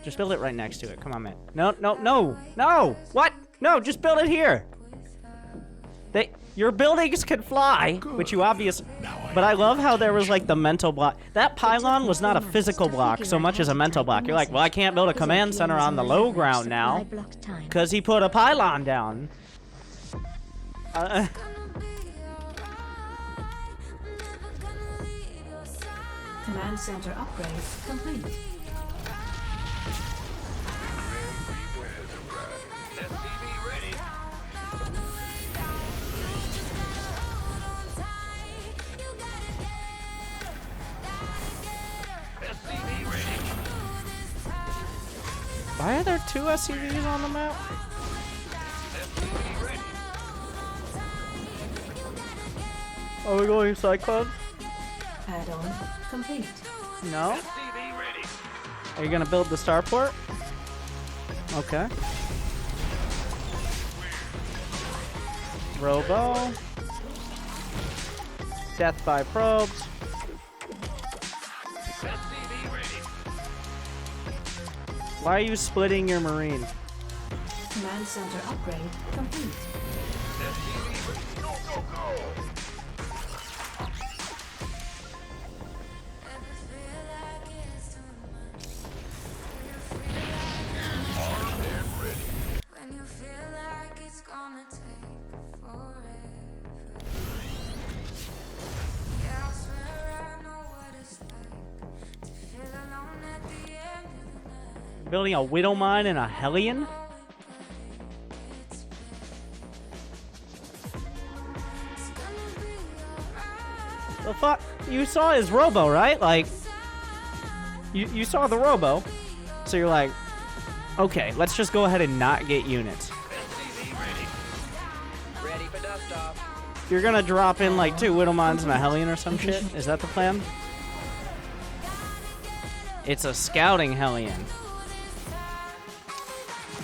Just build it right next to it. Come on, man. No, no, no, no! What? No, just build it here! Your buildings can fly, which you but I love how there was like the mental block. That pylon was not a physical block so much as a mental block. You're like, well, I can't build a command center on the low ground now, because he put a pylon down. Command center upgrade complete. Why are there 2 SCVs on the map? Are we going Cyclone? Add-on complete. No? Are you gonna build the starport? Okay. Robo. Death by probes. Why are you splitting your marine? Command center upgrade complete. Building a Widow Mine and a Hellion? The fuck? You saw his robo, right? Like, you saw the robo. So you're like, okay, let's just go ahead and not get units. You're gonna drop in like 2 Widow Mines and a Hellion or some shit? Is that the plan? It's a scouting Hellion.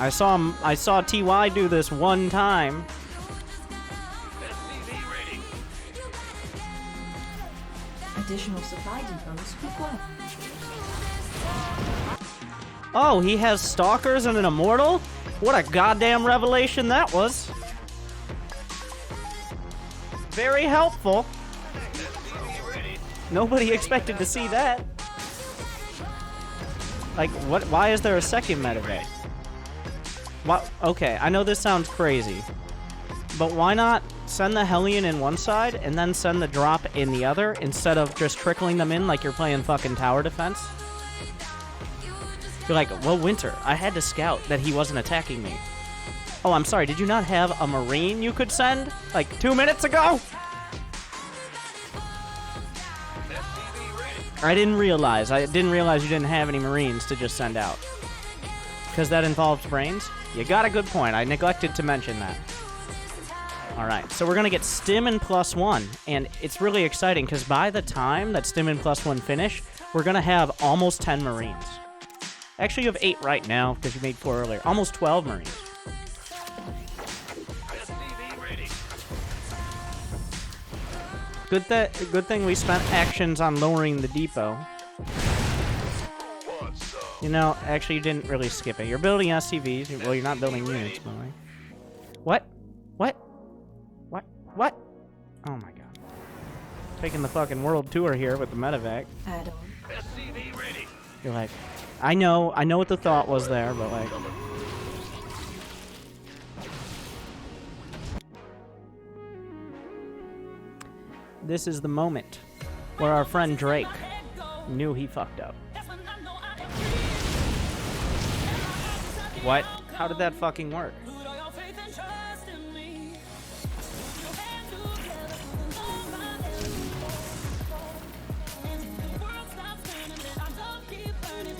I saw TY do this one time. Additional supply depots required. Oh, he has stalkers and an immortal? What a goddamn revelation that was. Very helpful. Nobody expected to see that. Like, what? Why is there a second medevac? What? Okay, I know this sounds crazy, but why not send the Hellion in one side and then send the drop in the other instead of just trickling them in like you're playing fucking tower defense? You're like, well, Winter, I had to scout that he wasn't attacking me. Oh, I'm sorry, did you not have a Marine you could send like 2 minutes ago? I didn't realize you didn't have any Marines to just send out. Because that involves brains? You got a good point. I neglected to mention that. Alright, so we're going to get Stim and +1. And it's really exciting because by the time that Stim and +1 finish, we're going to have almost 10 Marines. Actually, you have 8 right now because you made 4 earlier. Almost 12 Marines. Good thing we spent actions on lowering the depot. You know, actually, you didn't really skip it. You're building SCVs. Well, you're not building units, by the way. What? What? What? What? Oh my god. Taking the fucking world tour here with the medevac. Add-on. You're like, I know what the thought was there, but like... This is the moment where our friend Drake knew he fucked up. What? How did that fucking work?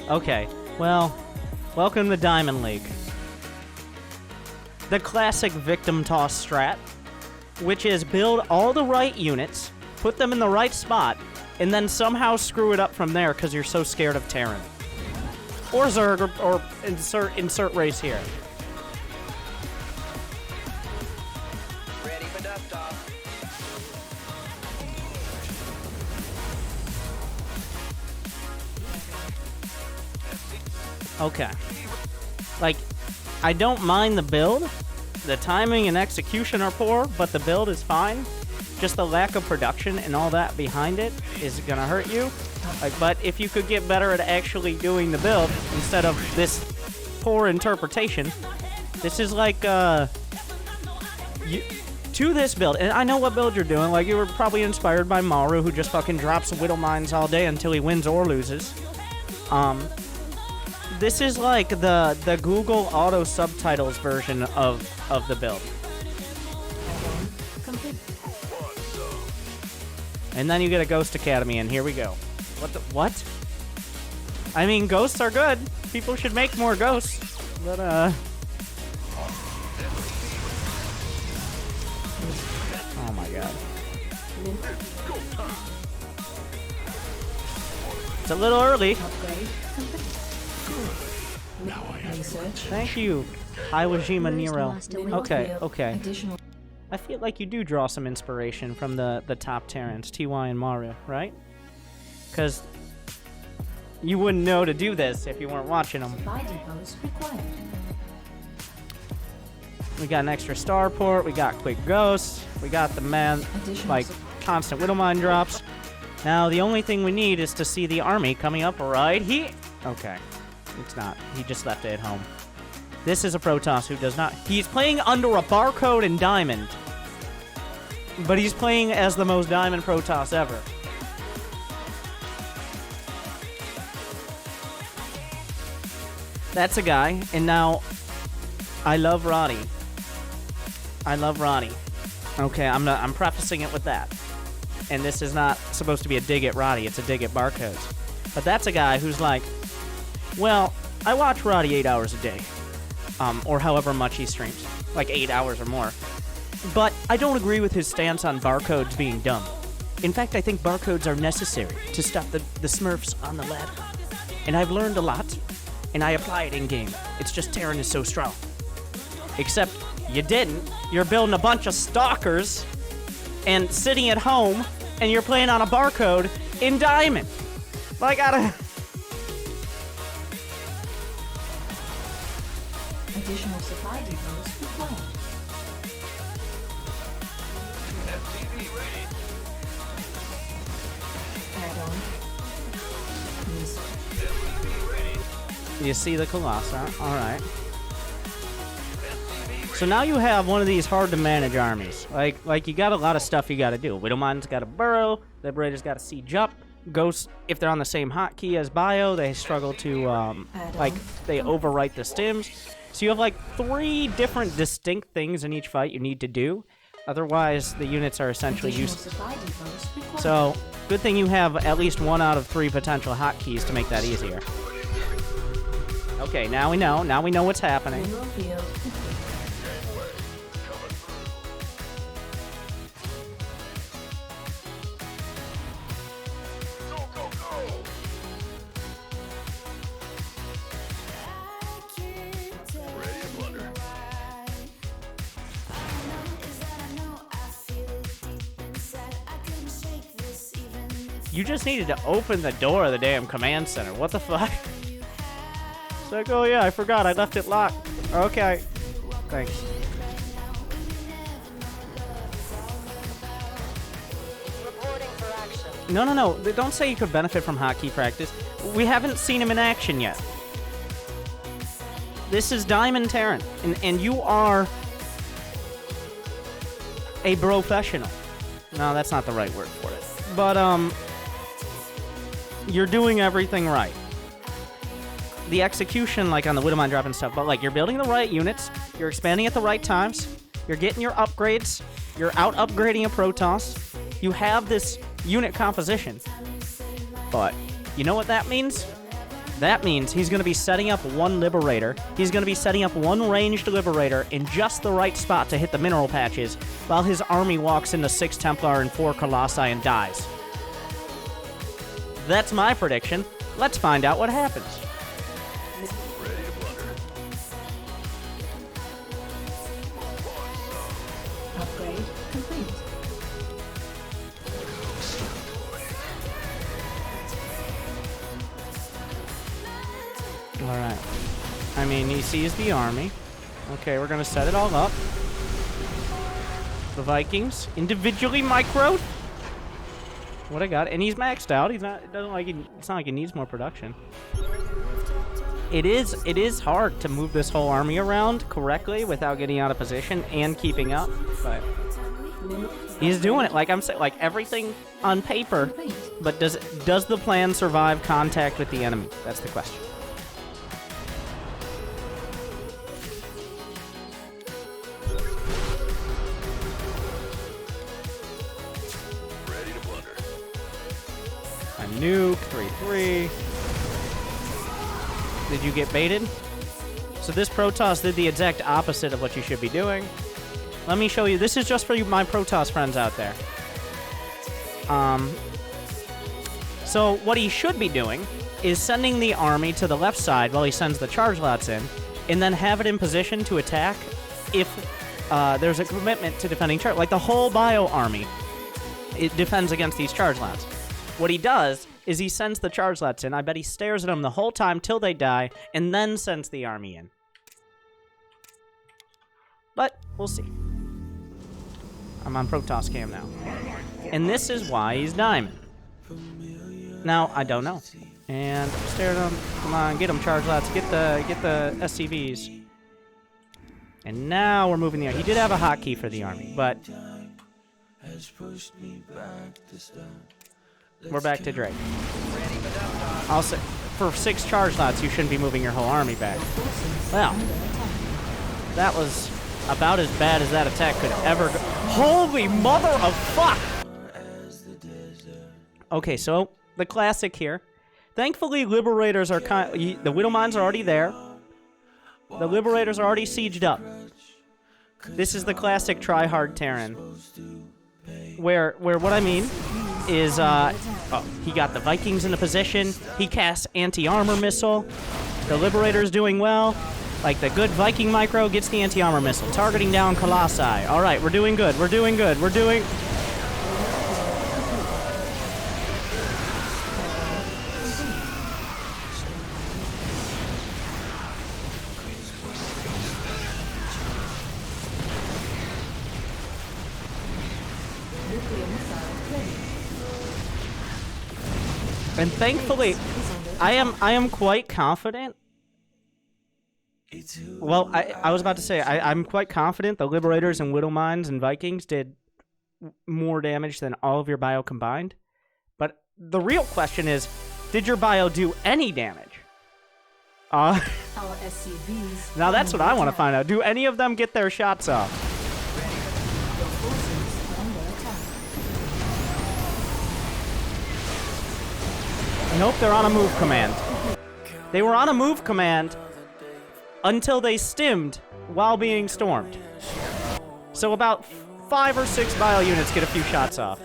Okay, well, welcome to Diamond League. The classic victim toss strat, which is build all the right units, put them in the right spot, and then somehow screw it up from there because you're so scared of Terran. Or Zerg, or insert race here. Ready for dust off. Okay. Like, I don't mind the build. The timing and execution are poor, but the build is fine. Just the lack of production and all that behind it is gonna hurt you. Like, but if you could get better at actually doing the build instead of this poor interpretation, this is like, to this build, and I know what build you're doing, like you were probably inspired by Maru, who just fucking drops Widow Mines all day until he wins or loses. This is like the Google auto subtitles version of the build. And then you get a Ghost Academy, and here we go. What? I mean, ghosts are good. People should make more ghosts. But, oh my god. It's a little early. Thank you, Iwajima Nero. Okay. I feel like you do draw some inspiration from the top Terrans, TY and Maru, right? Because you wouldn't know to do this if you weren't watching them. We got an extra starport, we got quick ghosts, we got the like constant Widow Mine drops. Now the only thing we need is to see the army coming up right here. Okay, it's not. He just left it at home. This is a Protoss who does not. He's playing under a barcode and diamond, but he's playing as the most diamond Protoss ever. That's a guy, and now I love Roddy. Okay, I'm prefacing it with that. And this is not supposed to be a dig at Roddy, it's a dig at barcodes. But that's a guy who's like, well, I watch Roddy 8 hours a day. Or however much he streams. Like 8 hours or more. But I don't agree with his stance on barcodes being dumb. In fact, I think barcodes are necessary to stop the Smurfs on the ladder. And I've learned a lot, and I apply it in-game. It's just Terran is so strong. Except, you didn't. You're building a bunch of stalkers, and sitting at home, and you're playing on a barcode in Diamond. Like, Additional supply depots required. Add-on. You see the Colossi. Alright. So now you have one of these hard-to-manage armies. Like you got a lot of stuff you gotta do. Widowmine's got a burrow. Liberator's got a siege up. Ghosts, if they're on the same hotkey as Bio, they struggle to, they overwrite the stims. So you have, like, 3 different distinct things in each fight you need to do. Otherwise, the units are essentially useless. So, good thing you have at least 1 out of 3 potential hotkeys to make that easier. Okay, now we know. Now we know what's happening. You just needed to open the door of the damn command center. What the fuck? It's like, oh yeah, I forgot. I left it locked. Okay. Thanks. No. Don't say you could benefit from hotkey practice. We haven't seen him in action yet. This is Diamond Terran, and you are a professional. No, that's not the right word for it. But, you're doing everything right. The execution, like on the Widowmine drop and stuff, but like you're building the right units, you're expanding at the right times, you're getting your upgrades, you're out upgrading a Protoss, you have this unit composition. But you know what that means? That means he's going to be setting up 1 Liberator, he's going to be setting up 1 ranged Liberator in just the right spot to hit the mineral patches, while his army walks into 6 Templar and 4 Colossi and dies. That's my prediction. Let's find out what happens. Upgrade complete. Alright. I mean, he sees the army. Okay, we're gonna set it all up. The Vikings, individually microed. What I got, and he's maxed out. He's not. It doesn't like. It's not like he needs more production. It is hard to move this whole army around correctly without getting out of position and keeping up. But he's doing it. Like I'm saying, like everything on paper. But does the plan survive contact with the enemy? That's the question. A nuke, 3-3. Did you get baited? So this Protoss did the exact opposite of what you should be doing. Let me show you. This is just for you, my Protoss friends out there. So what he should be doing is sending the army to the left side while he sends the charge lots in, and then have it in position to attack if there's a commitment to defending charge. Like the whole bio army, it defends against these charge lots. What he does is he sends the charge lots in. I bet he stares at them the whole time till they die, and then sends the army in. But we'll see. I'm on Protoss cam now. And this is why he's diamond. Now, I don't know. And stare at him. Come on, get him, charge lots. Get the SCVs. And now we're moving the army. He did have a hotkey for the army, but we're back to Drake. I'll say, for 6 charge lots, you shouldn't be moving your whole army back. Well, that was about as bad as that attack could ever go. Holy mother of fuck! Okay, so the classic here. Thankfully, Liberators are the Widow Mines are already there. The Liberators are already sieged up. This is the classic try-hard Terran. Where what I mean is, he got the Vikings in a position. He casts anti-armor missile. The Liberator's doing well. Like the good Viking micro gets the anti-armor missile, targeting down Colossi. All right, we're doing good. We're doing good. We're doing. And thankfully, I am quite confident. Well, I was about to say, I'm quite confident the Liberators and Widow Mines and Vikings did more damage than all of your bio combined. But the real question is, did your bio do any damage? Now that's what I want to find out. Do any of them get their shots off? Nope, they're on a move command. They were on a move command until they stimmed while being stormed. So about 5 or 6 bio units get a few shots off.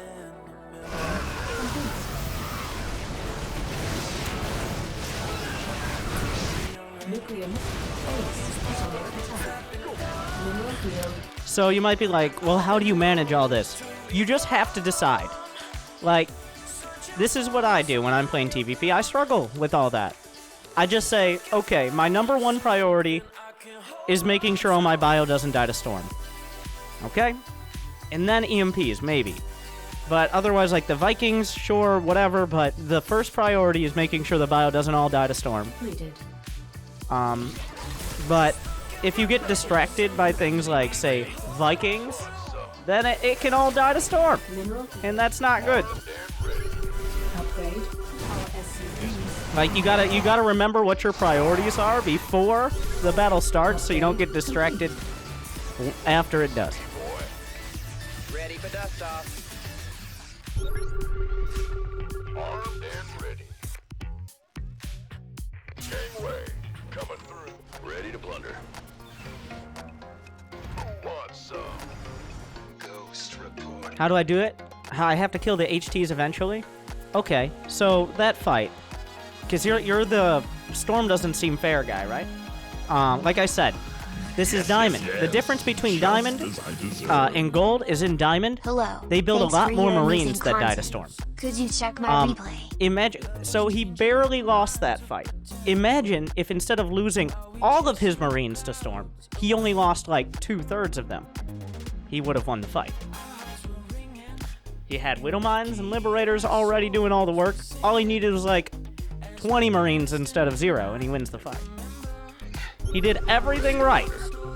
So you might be like, well, how do you manage all this? You just have to decide. Like, this is what I do when I'm playing TVP. I struggle with all that. I just say, okay, my number 1 priority is making sure all my bio doesn't die to storm. Okay? And then EMPs, maybe. But otherwise, like the Vikings, sure, whatever, but the first priority is making sure the bio doesn't all die to storm. But if you get distracted by things like, say, Vikings, then it can all die to storm. And that's not good. Like, you gotta remember what your priorities are before the battle starts, so you don't get distracted after it does. Ready for dust off. Armed and ready. Gangway coming through. Ready to plunder. Who wants some? Ghost report. How do I do it? I have to kill the HTs eventually? Okay, so that fight. Because you're the Storm doesn't seem fair guy, right? Like I said, This is diamond. The difference between diamond and gold is in diamond. Hello. They build Thanks a lot for more your Marines amazing that die to content. storm. Could you check my replay? Imagine, so he barely lost that fight. Imagine if instead of losing all of his Marines to storm, he only lost like 2/3 of them. He would have won the fight. He had Widow Mines and Liberators already doing all the work. All he needed was like 20 Marines instead of 0, and he wins the fight. He did everything right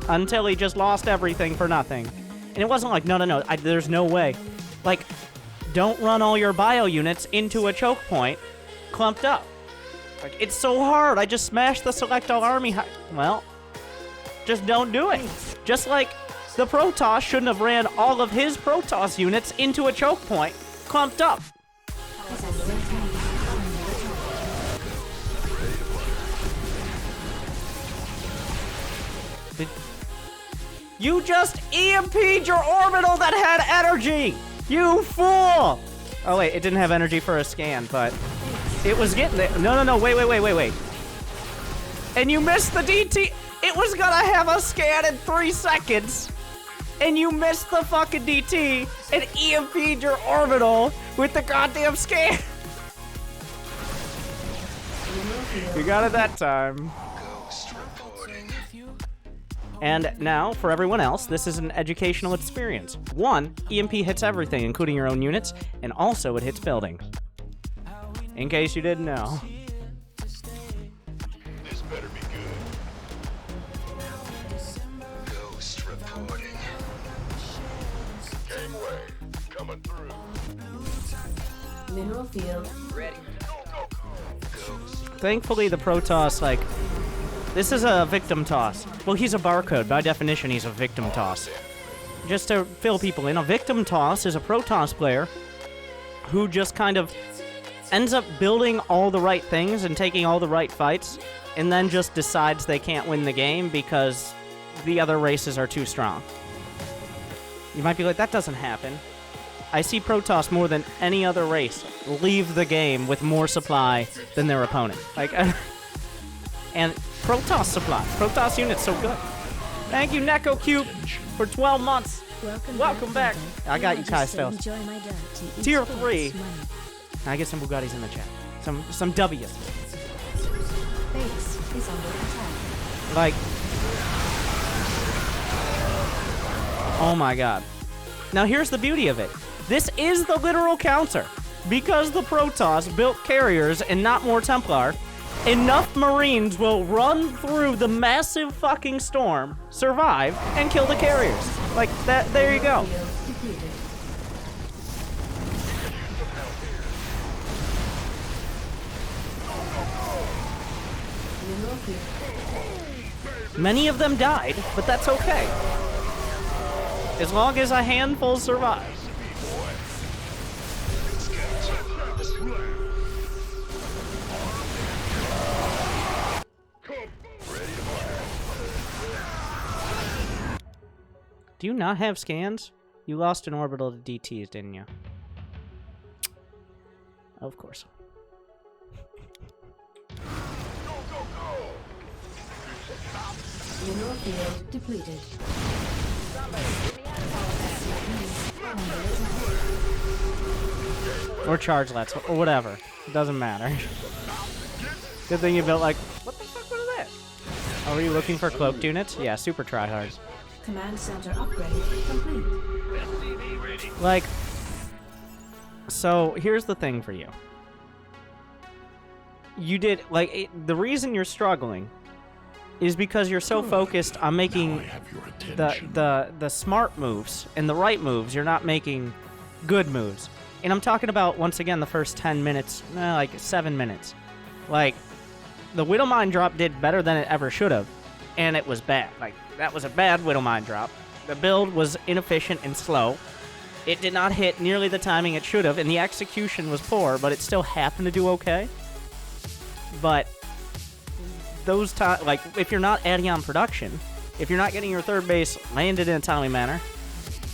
until he just lost everything for nothing. And it wasn't like, no, there's no way. Like, don't run all your bio units into a choke point clumped up. Like, it's so hard. I just smashed the select all army. Well, just don't do it. Just like the Protoss shouldn't have ran all of his Protoss units into a choke point clumped up. You just EMP'd your orbital that had energy! You fool! Oh wait, it didn't have energy for a scan, but it was getting there. No, wait. And you missed the DT. It was gonna have a scan in 3 seconds. And you missed the fucking DT and EMP'd your orbital with the goddamn scan. You got it that time. And now, for everyone else, this is an educational experience. 1, EMP hits everything, including your own units, and also it hits buildings. In case you didn't know. This better be good. Ghost reporting. Gangway, coming through. Mineral field. Ready. Go. Thankfully, the Protoss, like, this is a victim toss. Well, he's a barcode. By definition, he's a victim toss. Just to fill people in, a victim toss is a Protoss player who just kind of ends up building all the right things and taking all the right fights, and then just decides they can't win the game because the other races are too strong. You might be like, that doesn't happen. I see Protoss more than any other race leave the game with more supply than their opponent. Like, and Protoss supply. Protoss units so good. Thank you, Neko Cube, for 12 months. Welcome back. I got you, Kai Spells. Tier 3. Now I get some Bugattis in the chat. Some W's. Base is under attack. Like, oh my god. Now here's the beauty of it. This is the literal counter. Because the Protoss built carriers and not more Templar, enough Marines will run through the massive fucking storm, survive, and kill the carriers. Like, that. There you go. Field depleted. Mineral field. Many of them died, but that's okay. As long as a handful survive. Do you not have scans? You lost an orbital to DTs, didn't you? Of course. Mineral field depleted. Or chargelets, or whatever. It doesn't matter. Good thing you built like... What the fuck was that? Oh, were you looking for cloaked units? Yeah, super tryhard. Command center upgrade complete. Like... So, here's the thing for you. You did... Like, the reason you're struggling is because you're so focused on making the smart moves and the right moves. You're not making good moves. And I'm talking about, once again, the first 10 minutes, like 7 minutes. Like, the Widow Mine drop did better than it ever should have, and it was bad. Like, that was a bad Widow Mine drop. The build was inefficient and slow. It did not hit nearly the timing it should have, and the execution was poor, but it still happened to do okay. But those times, like, if you're not adding on production, if you're not getting your third base landed in a timely manner,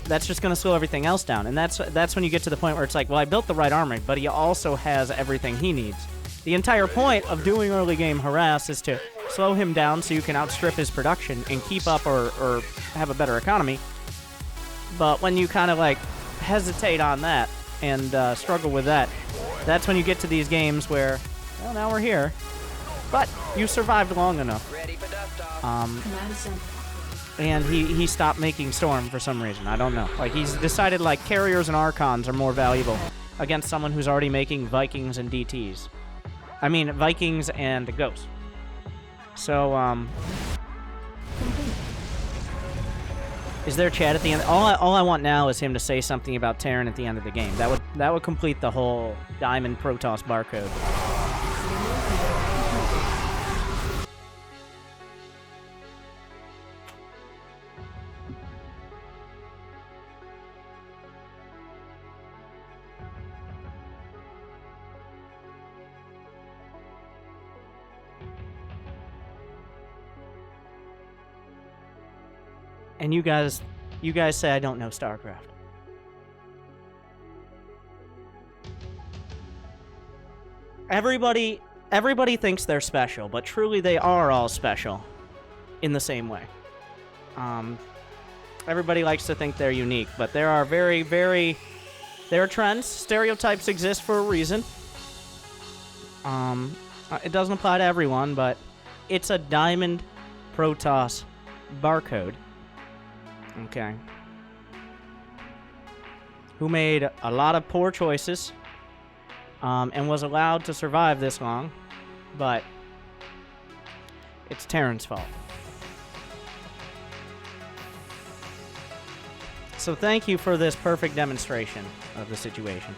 that's just going to slow everything else down. And that's when you get to the point where it's like, well, I built the right army, but he also has everything he needs. The entire point of doing early game harass is to slow him down so you can outstrip his production and keep up or have a better economy. But when you kind of like hesitate on that and struggle with that, that's when you get to these games where, well, now we're here. But you survived long enough. Command center. And he stopped making Storm for some reason. I don't know. Like, he's decided, like, Carriers and Archons are more valuable against someone who's already making Vikings and DTs. I mean, Vikings and Ghosts. So, is there chat at the end? All I want now is him to say something about Terran at the end of the game. That would complete the whole Diamond Protoss barcode. And you guys say I don't know Starcraft. Everybody thinks they're special, but truly they are all special in the same way. Everybody likes to think they're unique, but there are there are trends. Stereotypes exist for a reason. It doesn't apply to everyone, but it's a Diamond Protoss barcode. Okay. Who made a lot of poor choices and was allowed to survive this long, but it's Terran's fault. So thank you for this perfect demonstration of the situation.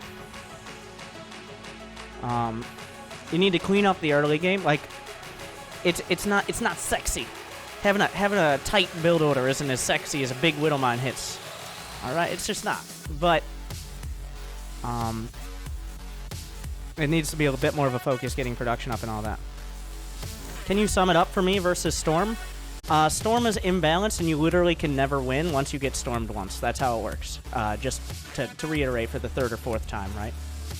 You need to clean up the early game. Like, it's not sexy. Having a tight build order isn't as sexy as a big Widowmine hits. Alright, it's just not. But it needs to be a bit more of a focus getting production up and all that. Can you sum it up for me versus Storm? Storm is imbalanced and you literally can never win once you get stormed once. That's how it works. Just to reiterate for the third or fourth time, right?